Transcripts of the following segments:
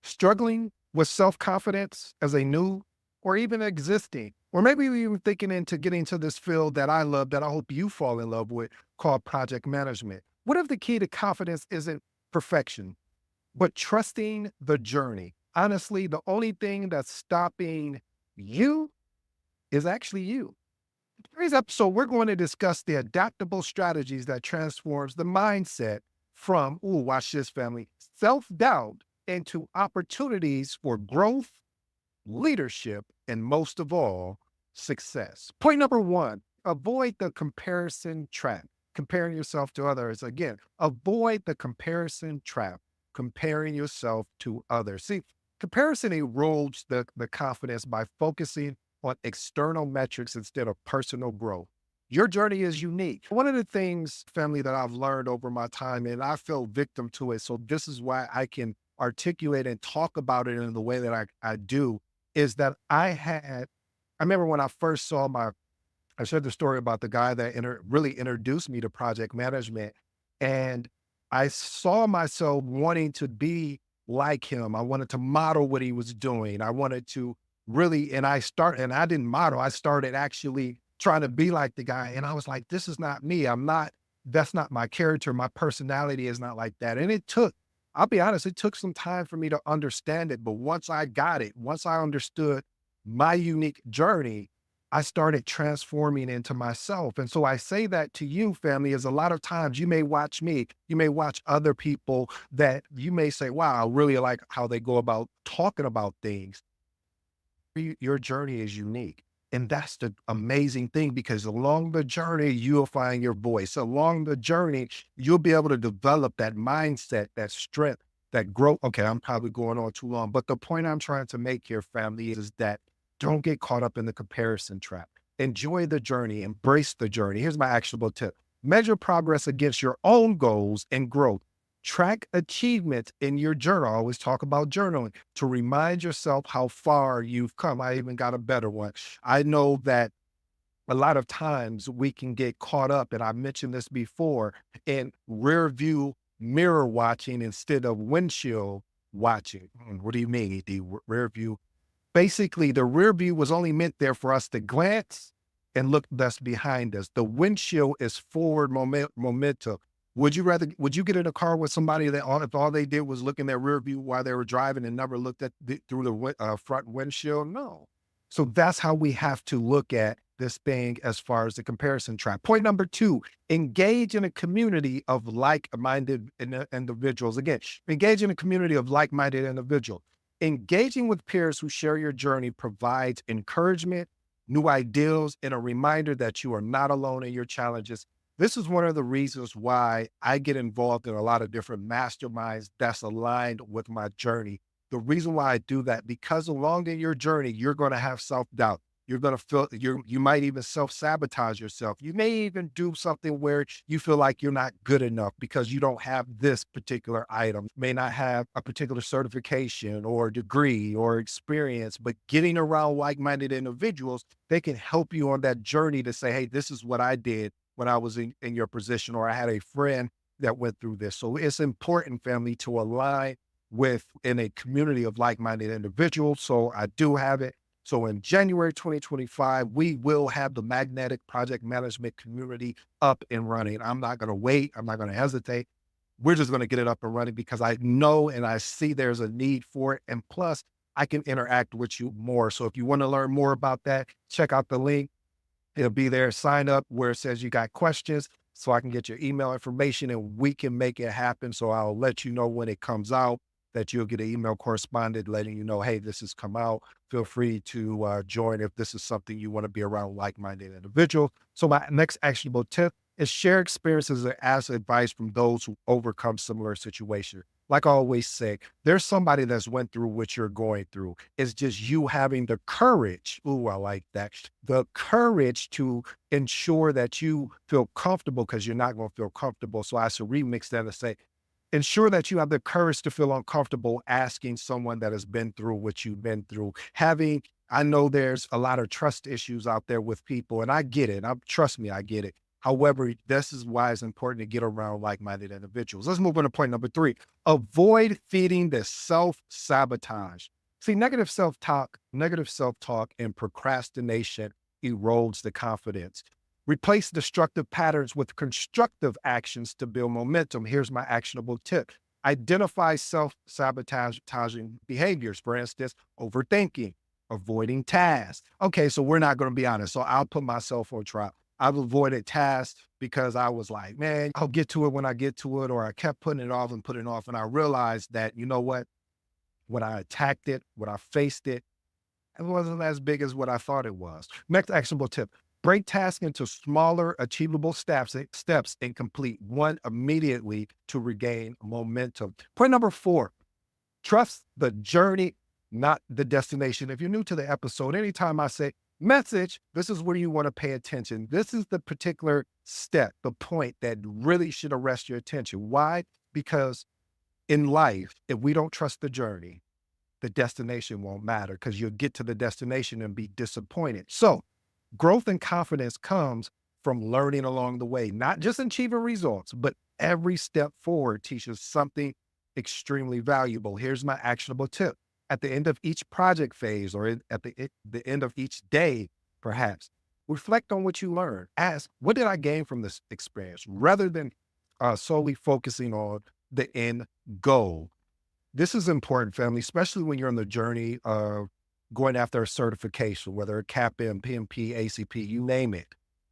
struggling with self-confidence as a new or even existing, or maybe you're even thinking into getting to this field that I love that I hope you fall in love with called project management. What if the key to confidence isn't perfection, but trusting the journey? Honestly, the only thing that's stopping you is actually you. Today's episode, we're going to discuss the adaptable strategies that transforms the mindset from, ooh, watch this family, self-doubt into opportunities for growth, leadership, and most of all, success. Point number one, avoid the comparison trap. Comparing yourself to others. Again, avoid the comparison trap, comparing yourself to others. See, comparison erodes the confidence by focusing on external metrics instead of personal growth. Your journey is unique. One of the things, family, that I've learned over my time, and I fell victim to it. So this is why I can articulate and talk about it in the way that I do, is that I remember when I first saw I shared the story about the guy that really introduced me to project management. And I saw myself wanting to be like him. I wanted to model what he was doing. I wanted to really, and I didn't model. I started actually trying to be like the guy. And I was like, this is not me. That's not my character. My personality is not like that. And I'll be honest, it took some time for me to understand it. But once I got it, once I understood my unique journey, I started transforming into myself. And so I say that to you, family, is a lot of times you may watch me, you may watch other people that you may say, wow, I really like how they go about talking about things. Your journey is unique. And that's the amazing thing, because along the journey, you'll find your voice. Along the journey, you'll be able to develop that mindset, that strength, that growth. Okay, I'm probably going on too long, but the point I'm trying to make here, family, is that don't get caught up in the comparison trap. Enjoy the journey, embrace the journey. Here's my actionable tip: measure progress against your own goals and growth. Track achievements in your journal. I always talk about journaling to remind yourself how far you've come. I even got a better one. I know that a lot of times we can get caught up, and I mentioned this before, in rear view mirror watching instead of windshield watching. What do you mean? The rear view. Basically, the rear view was only meant there for us to glance and look that's behind us. The windshield is forward momentum. Would you get in a car with somebody that if all they did was look in their rear view while they were driving and never looked through the front windshield? No. So that's how we have to look at this thing as far as the comparison trap. Point number two, engage in a community of like-minded individuals. Again, engage in a community of like-minded individuals. Engaging with peers who share your journey provides encouragement, new ideas, and a reminder that you are not alone in your challenges. This is one of the reasons why I get involved in a lot of different masterminds that's aligned with my journey. The reason why I do that, because along in your journey, you're going to have self-doubt. You're going to feel you might even self-sabotage yourself. You may even do something where you feel like you're not good enough because you don't have this particular item, you may not have a particular certification or degree or experience, but getting around like-minded individuals, they can help you on that journey to say, hey, this is what I did when I was in your position, or I had a friend that went through this. So it's important, family, to align in a community of like-minded individuals. So I do have it. So in January 2025, we will have the magnetic project management community up and running. I'm not going to wait. I'm not going to hesitate. We're just going to get it up and running because I know and I see there's a need for it. And plus, I can interact with you more. So if you want to learn more about that, check out the link. It'll be there. Sign up where it says you got questions so I can get your email information and we can make it happen. So I'll let you know when it comes out, that you'll get an email correspondent letting you know, hey, this has come out. Feel free to join if this is something you want to be around like-minded individuals. So my next actionable tip is share experiences and ask advice from those who overcome similar situations. Like I always say, there's somebody that's went through what you're going through. It's just you having the courage. Ooh, I like that. The courage to ensure that you feel comfortable, because you're not going to feel comfortable. So I should remix that and say, ensure that you have the courage to feel uncomfortable asking someone that has been through what you've been through. I know there's a lot of trust issues out there with people, and I get it. Trust me, I get it. However, this is why it's important to get around like-minded individuals. Let's move on to point number three. Avoid feeding the self-sabotage. See, negative self-talk and procrastination erodes the confidence. Replace destructive patterns with constructive actions to build momentum. Here's my actionable tip. Identify self-sabotaging behaviors. For instance, overthinking, avoiding tasks. Okay, so we're not going to be honest. So I'll put myself on trial. I've avoided tasks because I was like, man, I'll get to it when I get to it, or I kept putting it off and putting it off. And I realized that, you know what? When I attacked it, when I faced it, it wasn't as big as what I thought it was. Next actionable tip. Break tasks into smaller, achievable steps and complete one immediately to regain momentum. Point number four, trust the journey, not the destination. If you're new to the episode, anytime I say message, this is where you want to pay attention. This is the particular step, the point that really should arrest your attention. Why? Because in life, if we don't trust the journey, the destination won't matter because you'll get to the destination and be disappointed. So growth and confidence comes from learning along the way, not just achieving results, but every step forward teaches something extremely valuable. Here's my actionable tip. At the end of each project phase or at the end of each day, perhaps, reflect on what you learned. Ask, what did I gain from this experience rather than solely focusing on the end goal. This is important, family, especially when you're on the journey of going after a certification, whether a CAPM, PMP, ACP, you name it,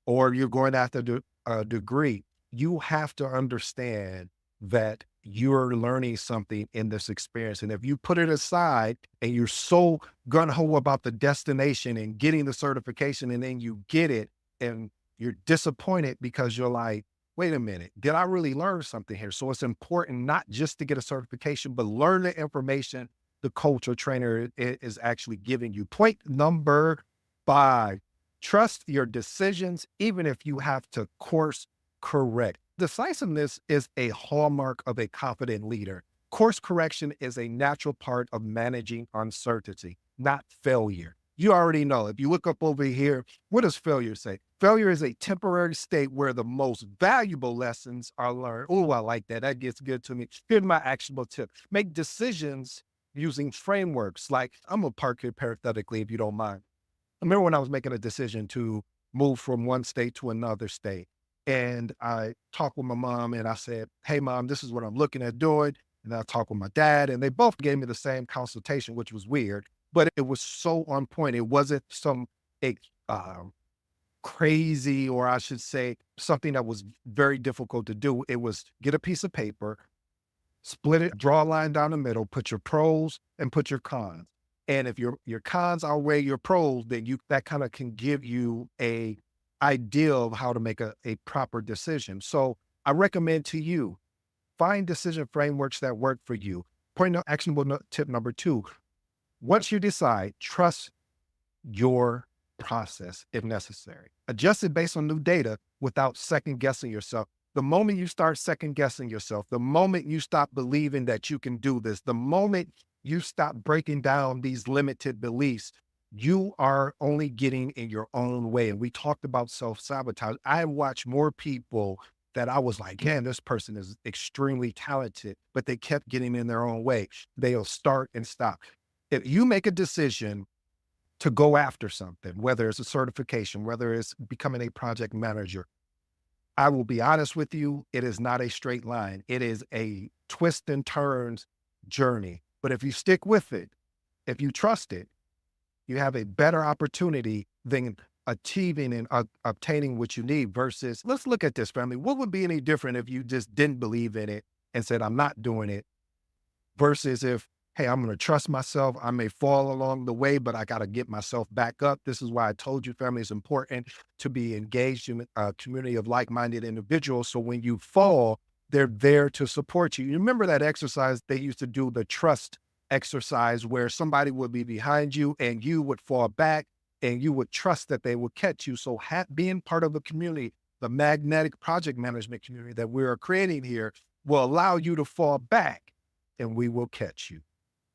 or you're going after a degree. You have to understand that you're learning something in this experience. And if you put it aside and you're so gung-ho about the destination and getting the certification, and then you get it and you're disappointed because you're like, wait a minute, did I really learn something here? So it's important not just to get a certification, but learn the information the cultural trainer is actually giving you. Point number five, trust your decisions, even if you have to course correct. Decisiveness is a hallmark of a confident leader. Course correction is a natural part of managing uncertainty, not failure. You already know. If you look up over here, what does failure say? Failure is a temporary state where the most valuable lessons are learned. Oh, I like that. That gets good to me. Here's my actionable tip. Make decisions using frameworks. Like, I'm going to park here parenthetically if you don't mind. I remember when I was making a decision to move from one state to another state. And I talked with my mom and I said, hey, mom, this is what I'm looking at doing. And I talked with my dad and they both gave me the same consultation, which was weird, but it was so on point. It wasn't some uh, crazy, or I should say something that was very difficult to do. It was get a piece of paper, split it, draw a line down the middle, put your pros and put your cons. And if your cons outweigh your pros, then that kind of can give you a idea of how to make a proper decision. So I recommend to you, find decision frameworks that work for you. Actionable tip number two, once you decide, trust your process if necessary. Adjust it based on new data without second guessing yourself. The moment you start second guessing yourself, the moment you stop believing that you can do this, the moment you stop breaking down these limited beliefs, you are only getting in your own way. And we talked about self-sabotage. I watched more people that I was like, man, this person is extremely talented, but they kept getting in their own way. They'll start and stop. If you make a decision to go after something, whether it's a certification, whether it's becoming a project manager, I will be honest with you, it is not a straight line. It is a twist and turns journey. But if you stick with it, if you trust it, you have a better opportunity than achieving and obtaining what you need versus, let's look at this, family. What would be any different if you just didn't believe in it and said, I'm not doing it, versus if, hey, I'm going to trust myself. I may fall along the way, but I got to get myself back up. This is why I told you, family, it's important to be engaged in a community of like-minded individuals. So when you fall, they're there to support you. You remember that exercise they used to do, the trust exercise, where somebody would be behind you and you would fall back and you would trust that they would catch you. So being part of the community, the magnetic project management community that we are creating here, will allow you to fall back and we will catch you.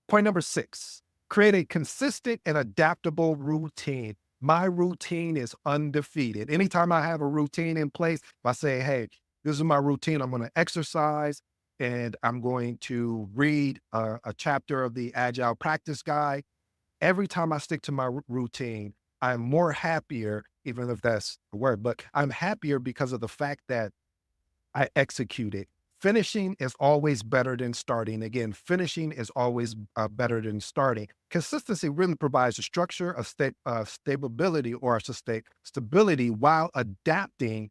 Point number six, create a consistent and adaptable routine. My routine is undefeated. Anytime I have a routine in place, if I say, hey, this is my routine, I'm going to exercise and I'm going to read a chapter of the Agile Practice Guide. Every time I stick to my routine, I'm more happier, even if that's the word, but I'm happier because of the fact that I execute it. Finishing is always better than starting. Again, finishing is always better than starting. Consistency really provides a structure, stability, or I should say stability, while adapting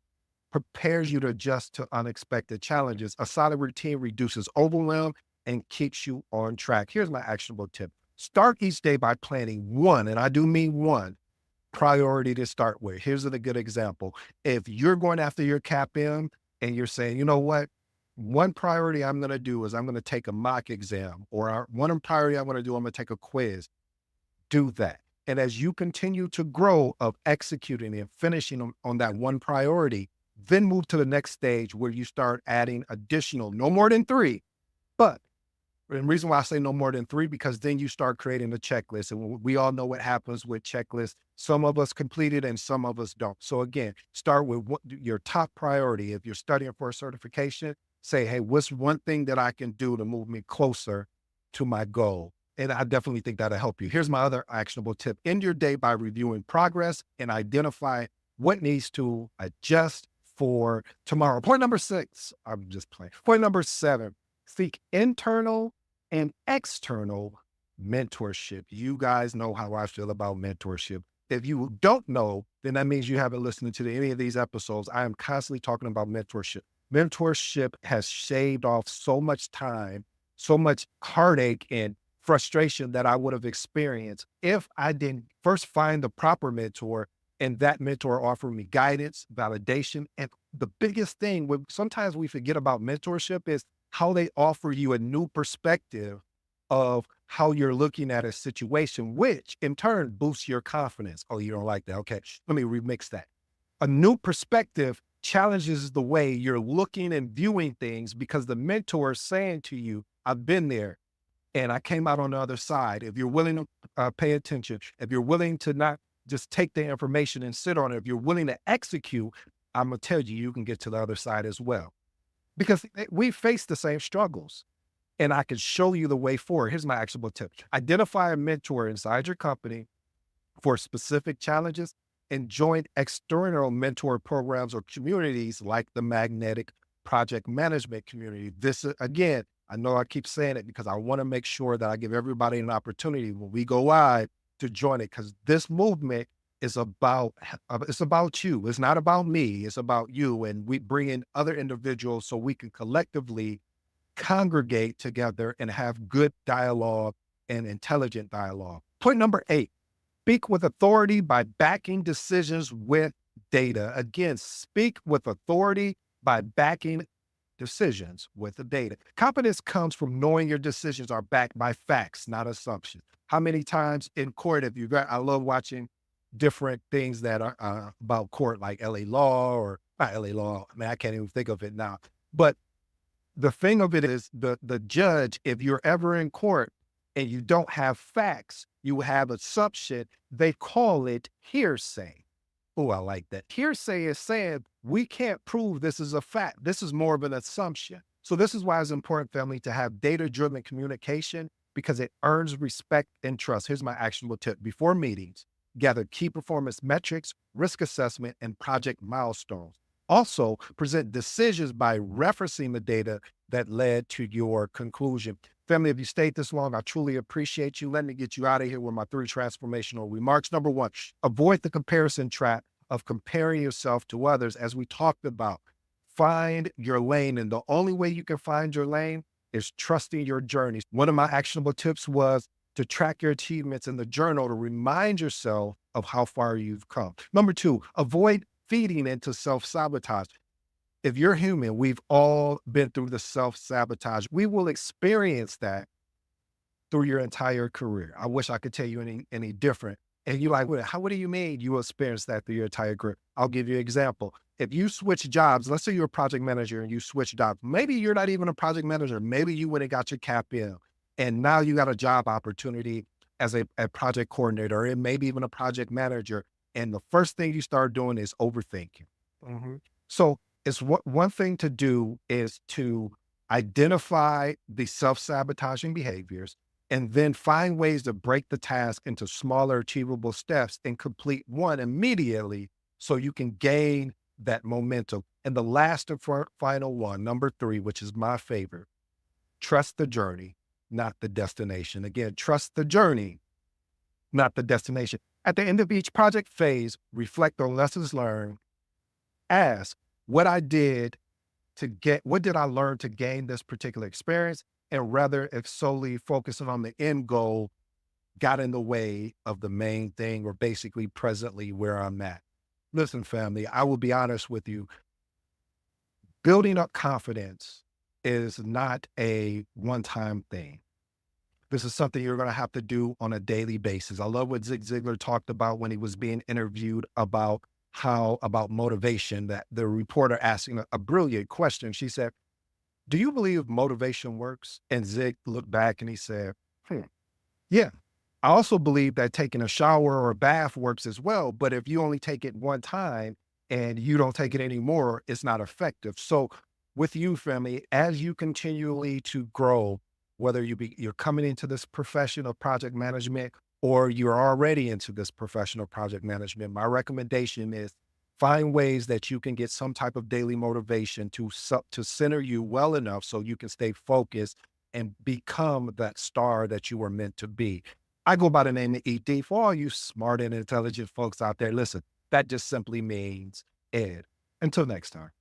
prepares you to adjust to unexpected challenges. A solid routine reduces overwhelm and keeps you on track. Here's my actionable tip. Start each day by planning one, and I do mean one, priority to start with. Here's a good example. If you're going after your CAPM and you're saying, you know what, one priority I'm going to do is I'm going to take a mock exam, or one priority I'm going to do, I'm going to take a quiz. Do that. And as you continue to grow of executing and finishing on that one priority, then move to the next stage where you start adding additional, no more than three, but and the reason why I say no more than three, because then you start creating a checklist. And we all know what happens with checklists. Some of us complete it and some of us don't. So again, start with what your top priority. If you're studying for a certification, say, hey, what's one thing that I can do to move me closer to my goal? And I definitely think that'll help you. Here's my other actionable tip. End your day by reviewing progress and identify what needs to adjust for tomorrow. Point number 6, I'm just playing. Point number 7, seek internal and external mentorship. You guys know how I feel about mentorship. If you don't know, then that means you haven't listened to any of these episodes. I am constantly talking about mentorship. Mentorship has shaved off so much time, so much heartache and frustration that I would have experienced if I didn't first find the proper mentor and that mentor offered me guidance, validation. And the biggest thing, sometimes we forget about mentorship, is how they offer you a new perspective of how you're looking at a situation, which in turn boosts your confidence. Oh, you don't like that? Okay, let me remix that. A new perspective challenges the way you're looking and viewing things, because the mentor is saying to you, I've been there and I came out on the other side. If you're willing to pay attention, if you're willing to not just take the information and sit on it, if you're willing to execute, I'm going to tell you, you can get to the other side as well. Because we face the same struggles, and I can show you the way forward. Here's my actionable tip. Identify a mentor inside your company for specific challenges, and join external mentor programs or communities like the Magnetic Project Management Community. This, again, I know I keep saying it because I want to make sure that I give everybody an opportunity when we go live to join it, because this movement is about it's about you. It's not about me. It's about you. And we bring in other individuals so we can collectively congregate together and have good dialogue and intelligent dialogue. Point number 8, speak with authority by backing decisions with data. Again, speak with authority by backing decisions with the data. Confidence comes from knowing your decisions are backed by facts, not assumptions. How many times in court have you got, I love watching different things that are about court, like LA law, or not LA law. I mean, I can't even think of it now. But the thing of it is, the judge, if you're ever in court and you don't have facts, you have assumption, they call it hearsay. Oh, I like that. Hearsay is saying we can't prove this is a fact. This is more of an assumption. So this is why it's important, family, to have data-driven communication, because it earns respect and trust. Here's my actionable tip. Before meetings, gather key performance metrics, risk assessment, and project milestones. Also, present decisions by referencing the data that led to your conclusion. Family, if you stayed this long, I truly appreciate you. Let me get you out of here with my 3 transformational remarks. Number 1, avoid the comparison trap of comparing yourself to others. As we talked about, find your lane. And the only way you can find your lane is trusting your journey. One of my actionable tips was to track your achievements in the journal to remind yourself of how far you've come. Number 2, avoid feeding into self-sabotage. If you're human, we've all been through the self-sabotage. We will experience that through your entire career. I wish I could tell you any different. And you're like, what do you mean you experience that through your entire career? I'll give you an example. If you switch jobs, let's say you're a project manager and you switch jobs. Maybe you're not even a project manager. Maybe you went and got your cap in, and now you got a job opportunity as a project coordinator, and maybe even a project manager. And the first thing you start doing is overthinking. Mhm. So it's one thing to do is to identify the self-sabotaging behaviors and then find ways to break the task into smaller achievable steps and complete one immediately so you can gain that momentum. And the last and final one, number three, which is my favorite, trust the journey, not the destination. Again, trust the journey, not the destination. At the end of each project phase, reflect on lessons learned. Ask what did I learn to gain this particular experience? And rather, if solely focusing on the end goal got in the way of the main thing or basically presently where I'm at. Listen, family, I will be honest with you. Building up confidence is not a one time thing. This is something you're going to have to do on a daily basis. I love what Zig Ziglar talked about when he was being interviewed about motivation, that the reporter asking a brilliant question. She said, "Do you believe motivation works?" And Zig looked back and he said, "Hmm, yeah. I also believe that taking a shower or a bath works as well. But if you only take it one time and you don't take it anymore, it's not effective." So with you, family, as you continually to grow, whether you're coming into this profession of project management or you're already into this professional project management, my recommendation is find ways that you can get some type of daily motivation to center you well enough so you can stay focused and become that star that you were meant to be. I go by the name of ED. For all you smart and intelligent folks out there, listen, that just simply means Ed. Until next time.